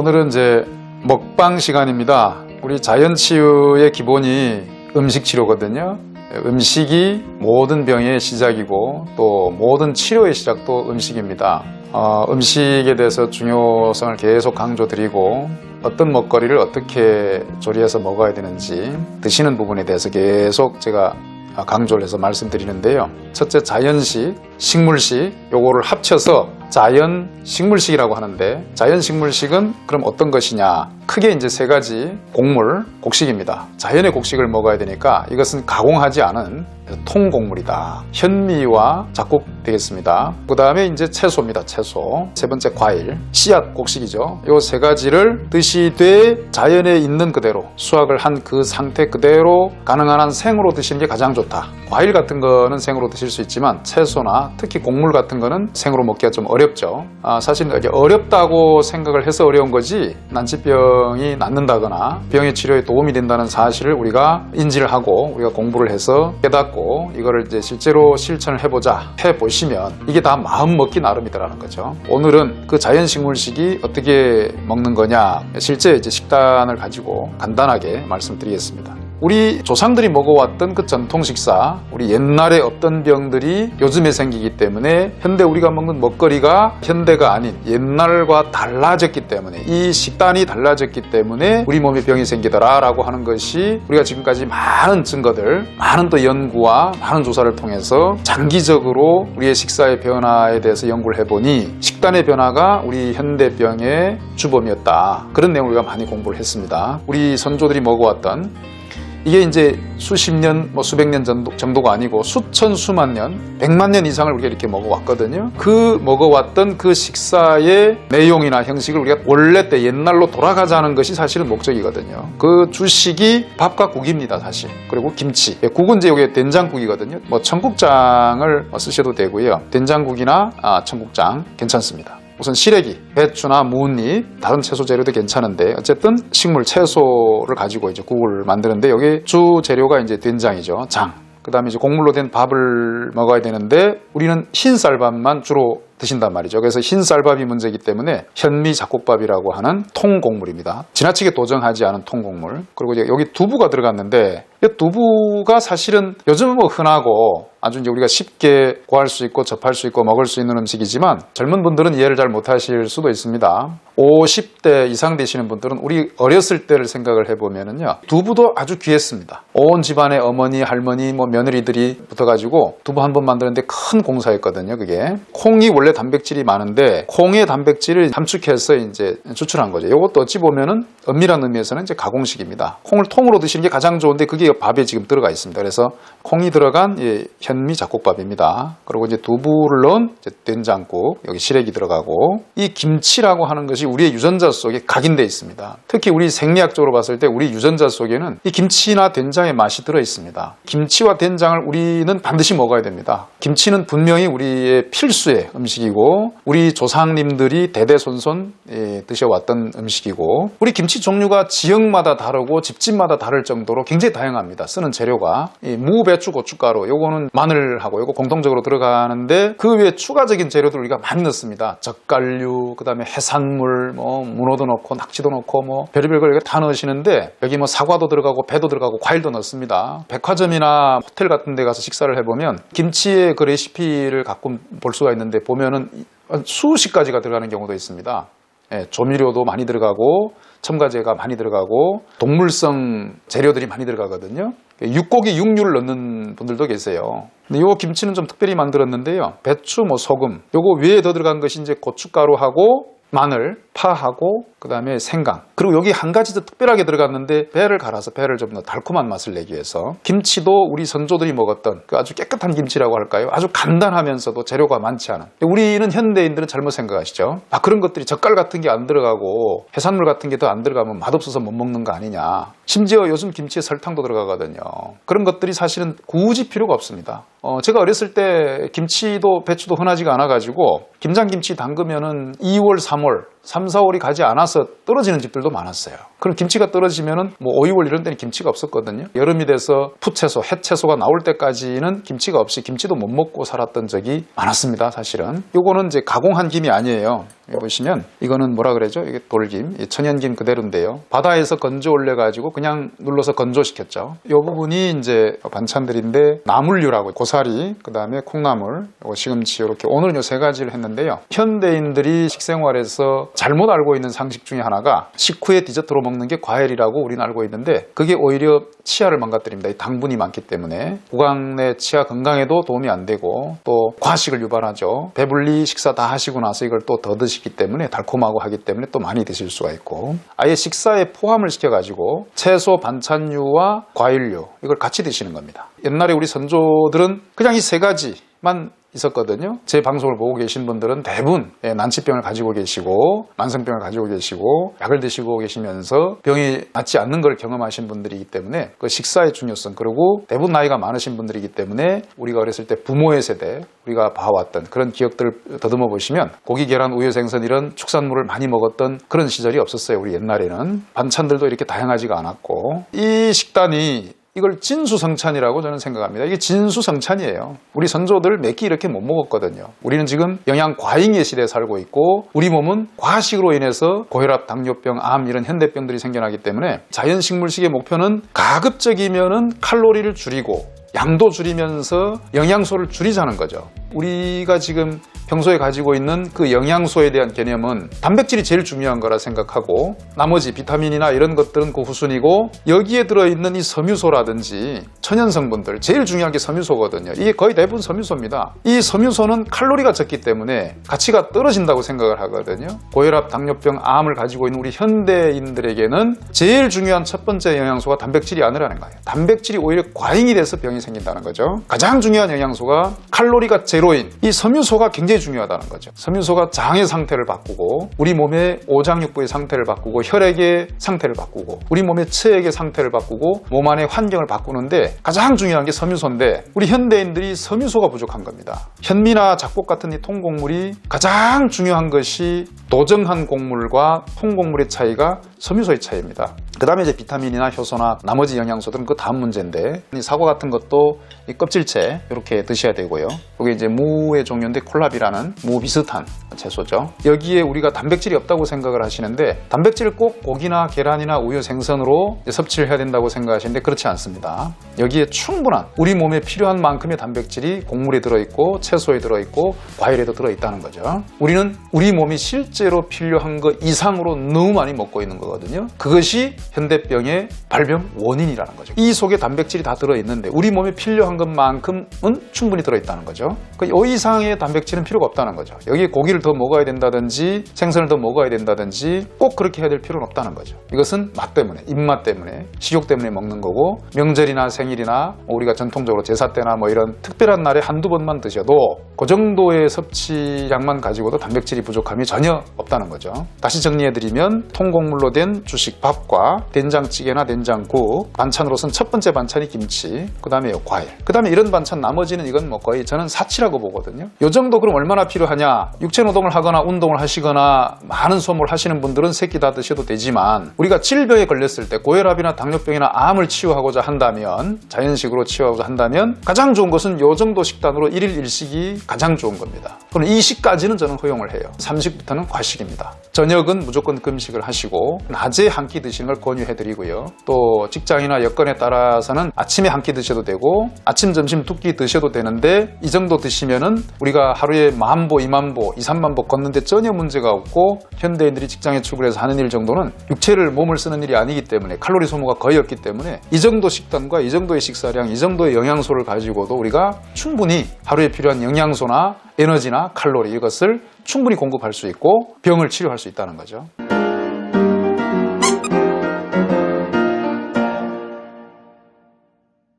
오늘은 이제 먹방 시간입니다. 우리 자연치유의 기본이 음식치료거든요. 음식이 모든 병의 시작이고 또 모든 치료의 시작도 음식입니다. 음식에 대해서 중요성을 계속 강조드리고 어떤 먹거리를 어떻게 조리해서 먹어야 되는지 드시는 부분에 대해서 계속 제가 강조를 해서 말씀드리는데요. 첫째, 자연식, 식물식, 요거를 합쳐서 자연 식물식이라고 하는데, 자연 식물식은 그럼 어떤 것이냐? 크게 이제 세 가지: 곡물, 곡식입니다. 자연의 곡식을 먹어야 되니까 이것은 가공하지 않은 통곡물이다. 현미와 잡곡 되겠습니다. 그 다음에 이제 채소입니다. 채소. 세 번째, 과일, 씨앗 곡식이죠. 요 세 가지를 드시되 자연에 있는 그대로, 수확을 한 그 상태 그대로 가능한 한 생으로 드시는 게 가장 좋다. 과일 같은 거는 생으로 드실 수 있지만 채소나 특히 곡물 같은 거는 생으로 먹기가 좀 어렵죠. 사실 어렵다고 생각을 해서 어려운 거지, 난치병이 낫는다거나 병의 치료에 도움이 된다는 사실을 우리가 인지를 하고 우리가 공부를 해서 깨닫고 이거를 이제 실제로 실천을 해보시면 이게 다 마음 먹기 나름이더라는 거죠. 오늘은 그 자연식물식이 어떻게 먹는 거냐, 실제 이제 식단을 가지고 간단하게 말씀드리겠습니다. 우리 조상들이 먹어왔던 그 전통 식사, 우리 옛날에 어떤 병들이 요즘에 생기기 때문에 현대 우리가 먹는 먹거리가 현대가 아닌 옛날과 달라졌기 때문에, 이 식단이 달라졌기 때문에 우리 몸에 병이 생기더라라고 하는 것이 우리가 지금까지 많은 증거들, 많은 또 연구와 많은 조사를 통해서 장기적으로 우리의 식사의 변화에 대해서 연구를 해보니 식단의 변화가 우리 현대병의 주범이었다. 그런 내용을 우리가 많이 공부를 했습니다. 우리 선조들이 먹어왔던, 이게 이제 수십 년, 수백 년 정도가 아니고 수천, 수만 년, 백만 년 이상을 우리가 이렇게 먹어왔거든요. 그 먹어왔던 그 식사의 내용이나 형식을 우리가 원래 때 옛날로 돌아가자는 것이 사실은 목적이거든요. 그 주식이 밥과 국입니다, 사실. 그리고 김치. 국은 이제 이게 된장국이거든요. 청국장을 쓰셔도 되고요. 된장국이나 청국장 괜찮습니다. 우선 시래기, 배추나 무잎, 다른 채소 재료도 괜찮은데 어쨌든 식물 채소를 가지고 이제 국을 만드는데 여기 주 재료가 이제 된장이죠. 장. 그 다음에 이제 곡물로 된 밥을 먹어야 되는데 우리는 흰 쌀밥만 주로 드신단 말이죠. 그래서 흰 쌀밥이 문제이기 때문에 현미 잡곡밥이라고 하는 통곡물입니다. 지나치게 도정하지 않은 통곡물. 그리고 이제 여기 두부가 들어갔는데, 이 두부가 사실은 요즘은 흔하고 아주 이제 우리가 쉽게 구할 수 있고 접할 수 있고 먹을 수 있는 음식이지만 젊은 분들은 이해를 잘 못하실 수도 있습니다. 50대 이상 되시는 분들은 우리 어렸을 때를 생각을 해보면은요, 두부도 아주 귀했습니다. 온 집안의 어머니, 할머니, 며느리들이 붙어가지고 두부 한 번 만드는데 큰 공사였거든요. 그게 콩이 원래 단백질이 많은데 콩의 단백질을 함축해서 이제 추출한 거죠. 이것도 어찌 보면은 엄밀한 의미에서는 이제 가공식입니다. 콩을 통으로 드시는 게 가장 좋은데 그게 밥에 지금 들어가 있습니다. 그래서 콩이 들어간 현미 잡곡밥입니다. 그리고 이제 두부를 넣은 이제 된장국, 여기 시래기 들어가고, 이 김치라고 하는 것이 우리의 유전자 속에 각인되어 있습니다. 특히 우리 생리학적으로 봤을 때 우리 유전자 속에는 이 김치나 된장의 맛이 들어 있습니다. 김치와 된장을 우리는 반드시 먹어야 됩니다. 김치는 분명히 우리의 필수의 음식이고 우리 조상님들이 대대손손 드셔왔던 음식이고, 우리 김치 종류가 지역마다 다르고 집집마다 다를 정도로 굉장히 다양합니다. 쓰는 재료가 무, 배추, 고춧가루, 요거는 마늘하고 요거 공통적으로 들어가는데 그 외에 추가적인 재료들 우리가 많이 넣습니다. 젓갈류, 그 다음에 해산물, 문어도 넣고 낙지도 넣고 별의별 걸 다 넣으시는데 여기 사과도 들어가고 배도 들어가고 과일도 넣습니다. 백화점이나 호텔 같은 데 가서 식사를 해보면 김치의 그 레시피를 가끔 볼 수가 있는데 보면은 수십 가지가 들어가는 경우도 있습니다. 조미료도 많이 들어가고 첨가제가 많이 들어가고 동물성 재료들이 많이 들어가거든요. 육고기, 육류를 넣는 분들도 계세요. 근데 이 김치는 좀 특별히 만들었는데요. 배추, 소금, 요거 위에 더 들어간 것이 이제 고춧가루하고 마늘, 파하고 그 다음에 생강, 그리고 여기 한 가지 더 특별하게 들어갔는데 배를 갈아서 배를 좀 더 달콤한 맛을 내기 위해서, 김치도 우리 선조들이 먹었던 그 아주 깨끗한 김치라고 할까요? 아주 간단하면서도 재료가 많지 않은, 우리는 현대인들은 잘못 생각하시죠. 그런 것들이 젓갈 같은 게 안 들어가고 해산물 같은 게 더 안 들어가면 맛없어서 못 먹는 거 아니냐. 심지어 요즘 김치에 설탕도 들어가거든요. 그런 것들이 사실은 굳이 필요가 없습니다. 제가 어렸을 때 김치도 배추도 흔하지가 않아가지고 김장김치 담그면은 2월, 3월 3, 4월이 가지 않아서 떨어지는 집들도 많았어요. 그럼 김치가 떨어지면은 뭐 5, 6월 이런 데는 김치가 없었거든요. 여름이 돼서 풋채소, 햇채소가 나올 때까지는 김치가 없이 김치도 못 먹고 살았던 적이 많았습니다. 사실은. 요거는 이제 가공한 김이 아니에요. 여기 보시면 이거는 뭐라 그러죠? 이게 돌김, 천연김 그대로인데요. 바다에서 건져 올려가지고 그냥 눌러서 건조시켰죠. 이 부분이 이제 반찬들인데 나물류라고 고사리, 그 다음에 콩나물, 요거 시금치 이렇게 오늘은 요 세 가지를 했는데요. 현대인들이 식생활에서 잘못 알고 있는 상식 중에 하나가 식후에 디저트로 먹는 게 과일이라고 우리는 알고 있는데 그게 오히려 치아를 망가뜨립니다. 이 당분이 많기 때문에 구강 내 치아 건강에도 도움이 안 되고 또 과식을 유발하죠. 배불리 식사 다 하시고 나서 이걸 또 더 드시기 때문에 달콤하고 하기 때문에 또 많이 드실 수가 있고 아예 식사에 포함을 시켜가지고 채소, 반찬류와 과일류 이걸 같이 드시는 겁니다. 옛날에 우리 선조들은 그냥 이 세 가지만 있었거든요. 제 방송을 보고 계신 분들은 대부분 난치병을 가지고 계시고 만성병을 가지고 계시고 약을 드시고 계시면서 병이 낫지 않는 걸 경험하신 분들이기 때문에 그 식사의 중요성 그리고 대부분 나이가 많으신 분들이기 때문에 우리가 어렸을 때 부모의 세대 우리가 봐왔던 그런 기억들을 더듬어 보시면 고기, 계란, 우유, 생선 이런 축산물을 많이 먹었던 그런 시절이 없었어요. 우리 옛날에는 반찬들도 이렇게 다양하지가 않았고 이 식단이 이걸 진수성찬이라고 저는 생각합니다. 이게 진수성찬이에요. 우리 선조들 몇 끼 이렇게 못 먹었거든요. 우리는 지금 영양 과잉의 시대에 살고 있고 우리 몸은 과식으로 인해서 고혈압, 당뇨병, 암 이런 현대병들이 생겨나기 때문에 자연식물식의 목표는 가급적이면은 칼로리를 줄이고 양도 줄이면서 영양소를 줄이자는 거죠. 우리가 지금 평소에 가지고 있는 그 영양소에 대한 개념은 단백질이 제일 중요한 거라 생각하고 나머지 비타민이나 이런 것들은 그 후순위고 여기에 들어있는 이 섬유소라든지 천연성분들 제일 중요한 게 섬유소거든요. 이게 거의 대부분 섬유소입니다. 이 섬유소는 칼로리가 적기 때문에 가치가 떨어진다고 생각을 하거든요. 고혈압, 당뇨병, 암을 가지고 있는 우리 현대인들에게는 제일 중요한 첫 번째 영양소가 단백질이 아니라는 거예요. 단백질이 오히려 과잉이 돼서 병이 생긴다는 거죠. 가장 중요한 영양소가 칼로리가 제로인 이 섬유소가 굉장히 중요하다는 거죠. 섬유소가 장의 상태를 바꾸고 우리 몸의 오장육부의 상태를 바꾸고 혈액의 상태를 바꾸고 우리 몸의 체액의 상태를 바꾸고 몸 안의 환경을 바꾸는데 가장 중요한 게 섬유소인데 우리 현대인들이 섬유소가 부족한 겁니다. 현미나 잡곡 같은 이 통곡물이 가장 중요한 것이 도정한 곡물과 통곡물의 차이가 섬유소의 차이입니다. 그 다음에 이제 비타민이나 효소나 나머지 영양소들은 그 다음 문제인데 이 사과 같은 것도 이 껍질째 이렇게 드셔야 되고요. 이게 이제 무의 종류인데 콜라비라는 무 비슷한 채소죠. 여기에 우리가 단백질이 없다고 생각을 하시는데 단백질을 꼭 고기나 계란이나 우유, 생선으로 섭취를 해야 된다고 생각하시는데 그렇지 않습니다. 여기에 충분한 우리 몸에 필요한 만큼의 단백질이 곡물에 들어있고 채소에 들어있고 과일에도 들어있다는 거죠. 우리는 우리 몸이 실제로 필요한 것 이상으로 너무 많이 먹고 있는 거거든요. 그것이 현대병의 발병 원인이라는 거죠. 이 속에 단백질이 다 들어있는데 우리 몸에 필요한 것만큼은 충분히 들어있다는 거죠. 이 이상의 단백질은 필요가 없다는 거죠. 여기에 고기를 더 먹어야 된다든지 생선을 더 먹어야 된다든지 꼭 그렇게 해야 될 필요는 없다는 거죠. 이것은 맛 때문에, 입맛 때문에, 식욕 때문에 먹는 거고 명절이나 생일이나 우리가 전통적으로 제사 때나 뭐 이런 특별한 날에 한두 번만 드셔도 그 정도의 섭취량만 가지고도 단백질이 부족함이 전혀 없다는 거죠. 다시 정리해드리면 통곡물로 된 주식 밥과 된장찌개나 된장국, 반찬으로서는 첫 번째 반찬이 김치, 그 다음에 과일, 그 다음에 이런 반찬 나머지는 이건 뭐 거의 저는 사치라고 보거든요. 요 정도 그럼 얼마나 필요하냐? 육체노동을 하거나 운동을 하시거나 많은 소모를 하시는 분들은 세 끼 다 드셔도 되지만 우리가 질병에 걸렸을 때 고혈압이나 당뇨병이나 암을 치유하고자 한다면 자연식으로 치유하고자 한다면 가장 좋은 것은 요 정도 식단으로 1일 1식이 가장 좋은 겁니다. 그럼 2식까지는 저는 허용을 해요. 3식부터는 과식입니다. 저녁은 무조건 금식을 하시고 낮에 한 끼 드시는 걸 권유해드리고요. 또 직장이나 여건에 따라서는 아침에 한 끼 드셔도 되고 아침, 점심 두 끼 드셔도 되는데 이 정도 드시면은 우리가 하루에 10,000보, 20,000보, 2,3,000보 걷는데 전혀 문제가 없고 현대인들이 직장에 출근해서 하는 일 정도는 육체를 몸을 쓰는 일이 아니기 때문에 칼로리 소모가 거의 없기 때문에 이 정도 식단과 이 정도의 식사량, 이 정도의 영양소를 가지고도 우리가 충분히 하루에 필요한 영양소나 에너지나 칼로리 이것을 충분히 공급할 수 있고 병을 치료할 수 있다는 거죠.